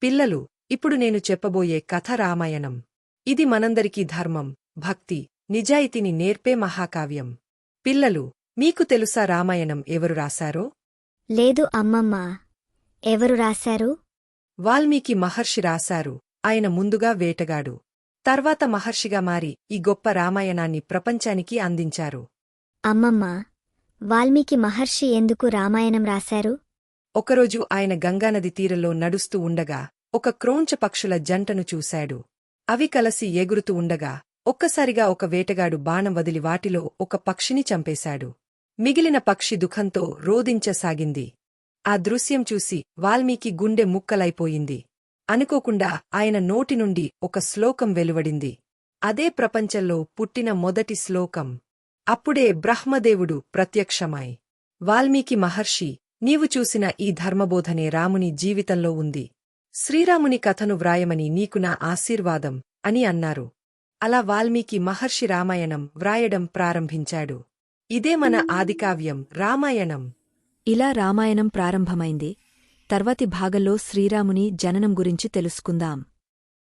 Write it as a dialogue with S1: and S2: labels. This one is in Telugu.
S1: పిల్లలు, ఇప్పుడు నేను చెప్పబోయే కథ రామాయణం. ఇది మనందరికీ ధర్మం, భక్తి, నిజాయితీని నేర్పే మహాకావ్యం. పిల్లలు, మీకు తెలుసా రామాయణం ఎవరు రాశారో?
S2: లేదు అమ్మమ్మా. ఎవరు రాశారు?
S1: వాల్మీకి మహర్షి రాశారు. ఆయన ముందుగా వేటగాడు. తర్వాత మహర్షిగా మారి ఈ గొప్ప రామాయణాన్ని ప్రపంచానికి అందించారు.
S2: అమ్మమ్మా, వాల్మీకి మహర్షి ఎందుకు రామాయణం రాశారు?
S1: ఒకరోజు ఆయన గంగానది తీరంలో నడుస్తూ ఉండగా ఒక క్రోంచ పక్షుల జంటను చూశాడు. అవి కలసి ఎగురుతూ ఉండగా ఒక్కసారిగా ఒక వేటగాడు బాణం వదిలి వాటిలో ఒక పక్షిని చంపేశాడు. మిగిలిన పక్షి దుఃఖంతో రోదించసాగింది. ఆ దృశ్యం చూసి వాల్మీకి గుండె ముక్కలైపోయింది. అనుకోకుండా ఆయన నోటి నుండి ఒక శ్లోకం వెలువడింది. అదే ప్రపంచంలో పుట్టిన మొదటి శ్లోకం. అప్పుడే బ్రహ్మదేవుడు ప్రత్యక్షమై, వాల్మీకి మహర్షి, నీవు చూసిన ఈ ధర్మబోధనే రాముని జీవితంలో ఉంది. శ్రీరాముని కథను వ్రాయమని నీకు నా ఆశీర్వాదం అని అన్నారు. అలా వాల్మీకి మహర్షి రామాయణం వ్రాయడం ప్రారంభించాడు. ఇదే మన ఆదికావ్యం రామాయణం.
S3: ఇలా రామాయణం ప్రారంభమైంది. తర్వాతి భాగంలో శ్రీరాముని జననం గురించి తెలుసుకుందాం.